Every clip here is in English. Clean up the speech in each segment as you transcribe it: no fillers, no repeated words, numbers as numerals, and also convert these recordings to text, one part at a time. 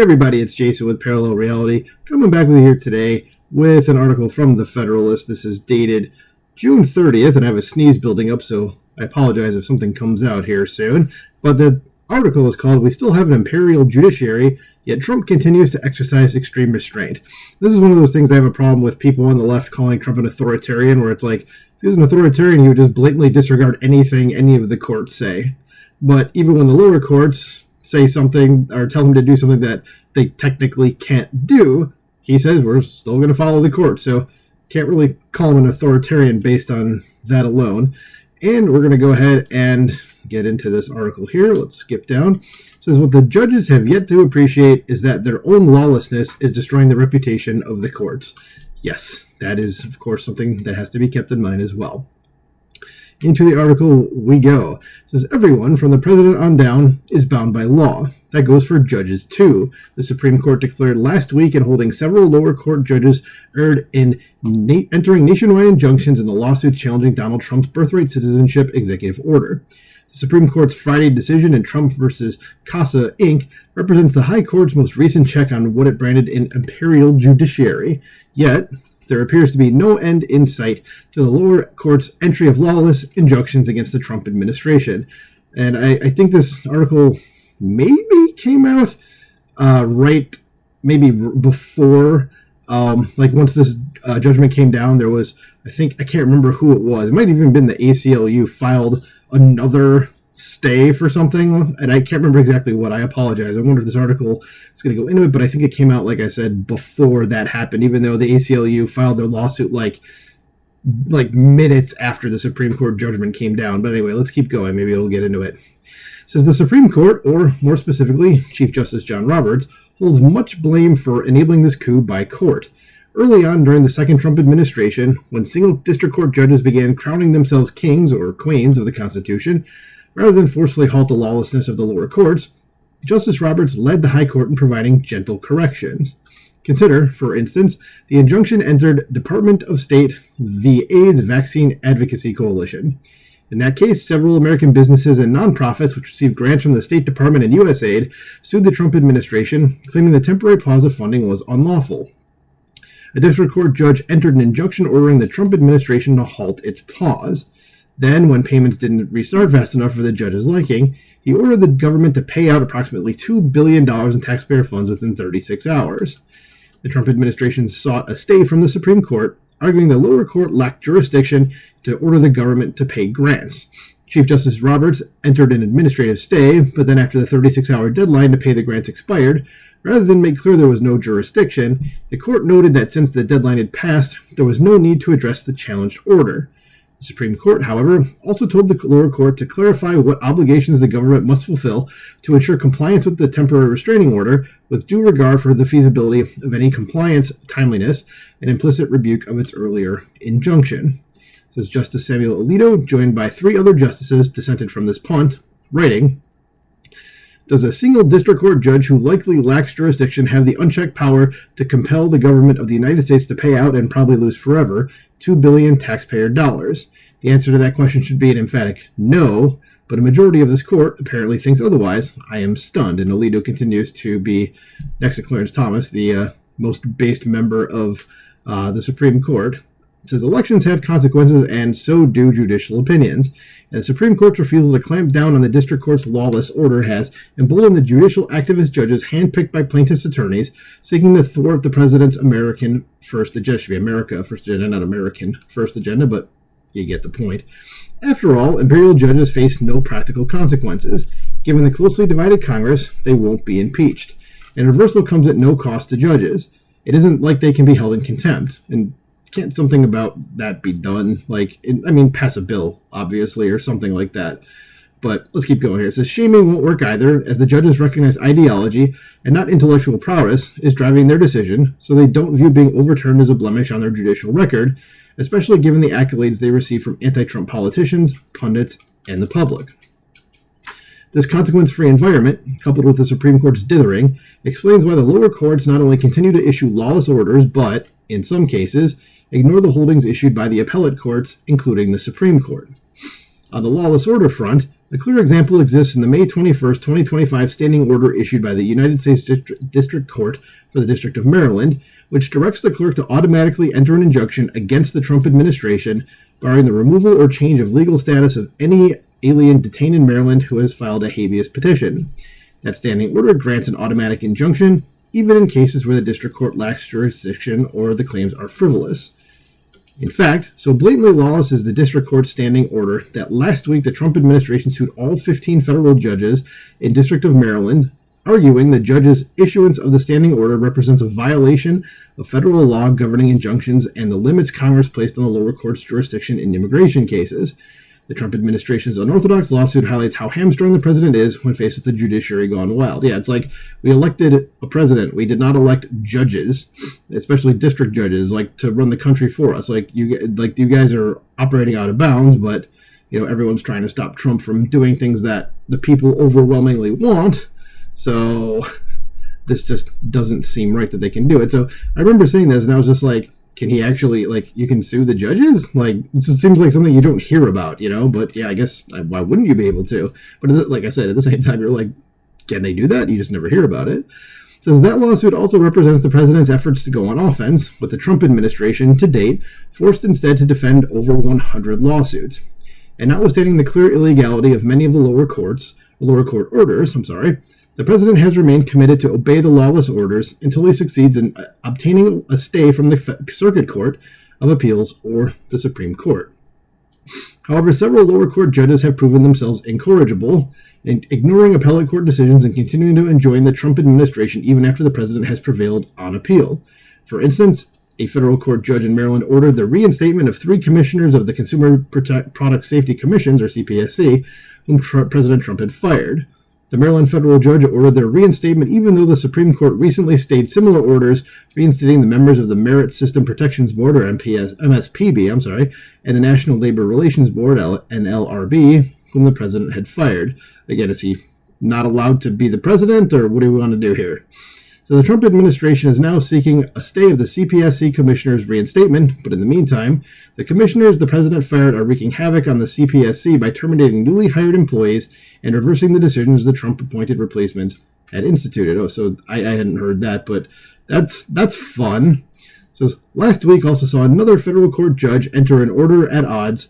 Hey everybody, it's Jason with Parallel Reality, coming back with you here today with an article from The Federalist. This is dated June 30th, and I have a sneeze building up, so I apologize if something comes out here soon. But the article is called, "We Still Have an Imperial Judiciary, Yet Trump Continues to Exercise Extreme Restraint." This is one of those things I have a problem with people on the left calling Trump an authoritarian, where it's like, if he was an authoritarian, he would just blatantly disregard anything any of the courts say. But even when the lower courts say something or tell him to do something that they technically can't do, he says we're still going to follow the court. So can't really call him an authoritarian based on that alone. And we're going to go ahead and get into this article here. Let's skip down. It says, what the judges have yet to appreciate is that their own lawlessness is destroying the reputation of the courts. Yes, that is, of course, something that has to be kept in mind as well. Into the article we go. It says, everyone from the president on down is bound by law. That goes for judges too. The Supreme Court declared last week in holding several lower court judges erred in entering nationwide injunctions in the lawsuit challenging Donald Trump's birthright citizenship executive order. The Supreme Court's Friday decision in Trump versus Casa Inc. represents the High Court's most recent check on what it branded an Imperial Judiciary. Yet, there appears to be no end in sight to the lower court's entry of lawless injunctions against the Trump administration. And I think this article maybe came out before, once this judgment came down, there was, I can't remember who it was. It might have even been the ACLU filed another stay for something, and I can't remember exactly what. I apologize. I wonder if this article is going to go into it, but I think it came out, like I said, before that happened, even though the ACLU filed their lawsuit like minutes after the Supreme Court judgment came down. But anyway, let's keep going. Maybe it'll get into it. It says the Supreme Court, or more specifically, Chief Justice John Roberts, holds much blame for enabling this coup by court. Early on during the second Trump administration, when single district court judges began crowning themselves kings or queens of the Constitution, rather than forcefully halt the lawlessness of the lower courts, Justice Roberts led the High Court in providing gentle corrections. Consider, for instance, the injunction entered Department of State v. AIDS Vaccine Advocacy Coalition. In that case, several American businesses and nonprofits which received grants from the State Department and USAID sued the Trump administration, claiming the temporary pause of funding was unlawful. A district court judge entered an injunction ordering the Trump administration to halt its pause. Then, when payments didn't restart fast enough for the judge's liking, he ordered the government to pay out approximately $2 billion in taxpayer funds within 36 hours. The Trump administration sought a stay from the Supreme Court, arguing the lower court lacked jurisdiction to order the government to pay grants. Chief Justice Roberts entered an administrative stay, but then after the 36-hour deadline to pay the grants expired, rather than make clear there was no jurisdiction, the court noted that since the deadline had passed, there was no need to address the challenged order. The Supreme Court, however, also told the lower court to clarify what obligations the government must fulfill to ensure compliance with the temporary restraining order, with due regard for the feasibility of any compliance, timeliness, and implicit rebuke of its earlier injunction. Says Justice Samuel Alito, joined by three other justices, dissented from this punt, writing, does a single district court judge who likely lacks jurisdiction have the unchecked power to compel the government of the United States to pay out, and probably lose forever, $2 billion taxpayer dollars? The answer to that question should be an emphatic no, but a majority of this court apparently thinks otherwise. I am stunned. And Alito continues to be, next to Clarence Thomas, the most based member of the Supreme Court. It says elections have consequences, and so do judicial opinions. And the Supreme Court's refusal to clamp down on the district court's lawless order has emboldened the judicial activist judges handpicked by plaintiffs' attorneys seeking to thwart the president's American First Agenda. It should be America First Agenda, not American First Agenda, but you get the point. After all, imperial judges face no practical consequences. Given the closely divided Congress, they won't be impeached. And reversal comes at no cost to judges. It isn't like they can be held in contempt. And can't something about that be done? Pass a bill, obviously, or something like that. But let's keep going here. It says shaming won't work either, as the judges recognize ideology and not intellectual prowess is driving their decision, so they don't view being overturned as a blemish on their judicial record, especially given the accolades they receive from anti-Trump politicians, pundits, and the public. This consequence-free environment, coupled with the Supreme Court's dithering, explains why the lower courts not only continue to issue lawless orders, but, in some cases, ignore the holdings issued by the appellate courts, including the Supreme Court. On the lawless order front, A clear example exists in the May 21st, 2025 standing order issued by the United States District Court for the District of Maryland, which directs the clerk to automatically enter an injunction against the Trump administration, barring the removal or change of legal status of any alien detained in Maryland who has filed a habeas petition. That standing order grants an automatic injunction, even in cases where the district court lacks jurisdiction or the claims are frivolous. In fact, so blatantly lawless is the district court's standing order that last week the Trump administration sued all 15 federal judges in District of Maryland, arguing the judge's issuance of the standing order represents a violation of federal law governing injunctions and the limits Congress placed on the lower court's jurisdiction in immigration cases. The Trump administration's unorthodox lawsuit highlights how hamstrung the president is when faced with the judiciary gone wild. Yeah, it's like we elected a president. We did not elect judges, especially district judges, like to run the country for us. You guys are operating out of bounds, but everyone's trying to stop Trump from doing things that the people overwhelmingly want. So this just doesn't seem right that they can do it. So I remember saying this, and I was just like, can he actually, you can sue the judges? It just seems like something you don't hear about, But yeah, I guess, why wouldn't you be able to? But like I said, at the same time, you're like, can they do that? You just never hear about it. It says that lawsuit also represents the president's efforts to go on offense, with the Trump administration, to date, forced instead to defend over 100 lawsuits. And notwithstanding the clear illegality of many of the lower court orders, the president has remained committed to obey the lawless orders until he succeeds in obtaining a stay from the Circuit Court of Appeals or the Supreme Court. However, several lower court judges have proven themselves incorrigible in ignoring appellate court decisions and continuing to enjoin the Trump administration even after the president has prevailed on appeal. For instance, a federal court judge in Maryland ordered the reinstatement of 3 commissioners of the Consumer Product Safety Commissions, or CPSC, whom President Trump had fired. The Maryland federal judge ordered their reinstatement even though the Supreme Court recently stayed similar orders reinstating the members of the Merit System Protections Board, or MSPB, and the National Labor Relations Board, NLRB, whom the president had fired. Again, is he not allowed to be the president, or what do we want to do here? So the Trump administration is now seeking a stay of the CPSC commissioners' reinstatement, but in the meantime, the commissioners the president fired are wreaking havoc on the CPSC by terminating newly hired employees and reversing the decisions the Trump-appointed replacements had instituted. Oh, so I hadn't heard that, but that's fun. So last week also saw another federal court judge enter an order at odds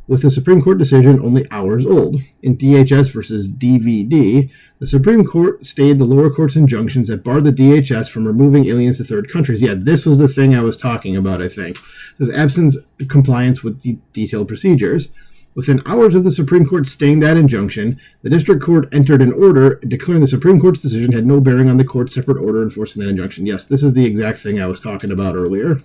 with the Supreme Court decision only hours old. In DHS versus DVD, the Supreme Court stayed the lower court's injunctions that barred the DHS from removing aliens to third countries. Yeah, this was the thing I was talking about, I think. This absence of compliance with detailed procedures. Within hours of the Supreme Court staying that injunction, the district court entered an order declaring the Supreme Court's decision had no bearing on the court's separate order enforcing that injunction. Yes, this is the exact thing I was talking about earlier.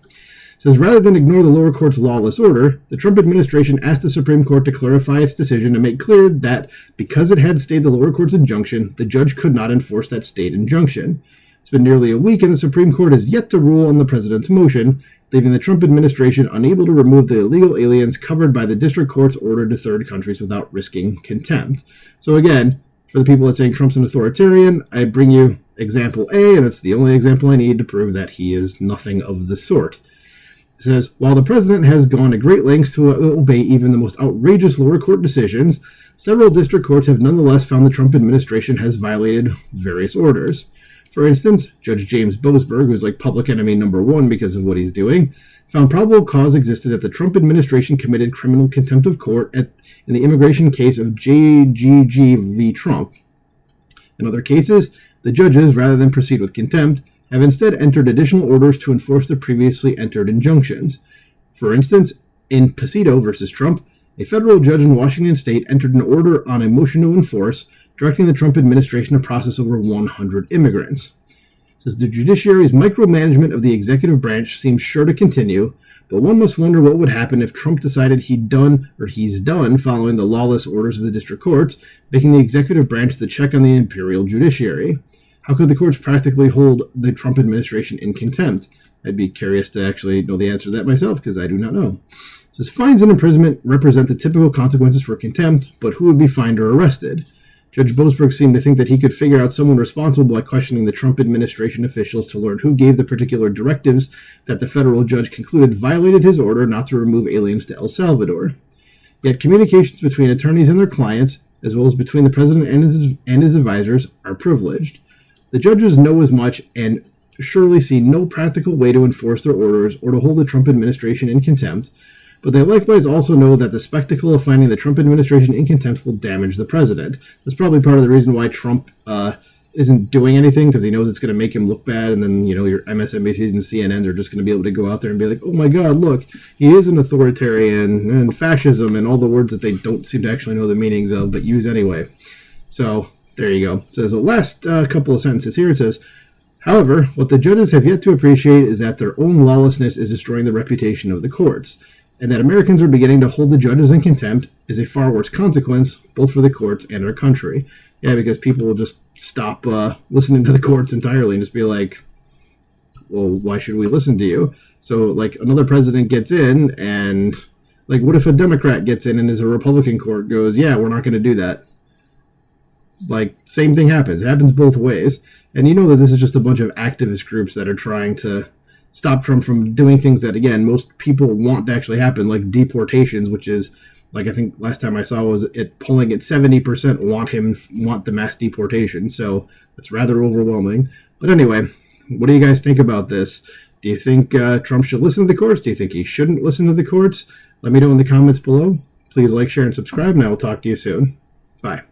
It says, rather than ignore the lower court's lawless order, the Trump administration asked the Supreme Court to clarify its decision and make clear that because it had stayed the lower court's injunction, the judge could not enforce that state injunction. It's been nearly a week and the Supreme Court has yet to rule on the president's motion, leaving the Trump administration unable to remove the illegal aliens covered by the district court's order to third countries without risking contempt. So again, for the people that saying Trump's an authoritarian, I bring you example A, and that's the only example I need to prove that he is nothing of the sort. It says, while the president has gone to great lengths to obey even the most outrageous lower court decisions, several district courts have nonetheless found the Trump administration has violated various orders. For instance, Judge James Boasberg, who's like public enemy number 1 because of what he's doing, found probable cause existed that the Trump administration committed criminal contempt of court in the immigration case of JGG v. Trump. In other cases, the judges, rather than proceed with contempt, have instead entered additional orders to enforce the previously entered injunctions. For instance, in Pasito versus Trump, a federal judge in Washington state entered an order on a motion to enforce, directing the Trump administration to process over 100 immigrants. It says the judiciary's micromanagement of the executive branch seems sure to continue, but one must wonder what would happen if Trump decided he's done following the lawless orders of the district courts, making the executive branch the check on the Imperial Judiciary. How could the courts practically hold the Trump administration in contempt? I'd be curious to actually know the answer to that myself, because I do not know. It says fines and imprisonment represent the typical consequences for contempt, but who would be fined or arrested? Judge Boasberg seemed to think that he could figure out someone responsible by questioning the Trump administration officials to learn who gave the particular directives that the federal judge concluded violated his order not to remove aliens to El Salvador. Yet communications between attorneys and their clients as well as between the president and his advisors, are privileged. The judges know as much and surely see no practical way to enforce their orders or to hold the Trump administration in contempt, but they likewise also know that the spectacle of finding the Trump administration in contempt will damage the president. That's probably part of the reason why Trump isn't doing anything, because he knows it's going to make him look bad, and then, your MSNBCs and CNNs are just going to be able to go out there and be like, oh my god, look, he is an authoritarian, and fascism, and all the words that they don't seem to actually know the meanings of, but use anyway. So, there you go. So, the last couple of sentences here, it says, however, what the judges have yet to appreciate is that their own lawlessness is destroying the reputation of the courts, and that Americans are beginning to hold the judges in contempt is a far worse consequence, both for the courts and our country. Yeah, because people will just stop listening to the courts entirely and just be like, well, why should we listen to you? So, another president gets in, and, what if a Democrat gets in and as a Republican court goes, yeah, we're not going to do that? Same thing happens. It happens both ways. And you know that this is just a bunch of activist groups that are trying to stop Trump from doing things that, again, most people want to actually happen, like deportations, which is, I think last time I saw was it polling at 70% want the mass deportation. So it's rather overwhelming. But anyway, what do you guys think about this? Do you think Trump should listen to the courts? Do you think he shouldn't listen to the courts? Let me know in the comments below. Please like, share, and subscribe, and I will talk to you soon. Bye.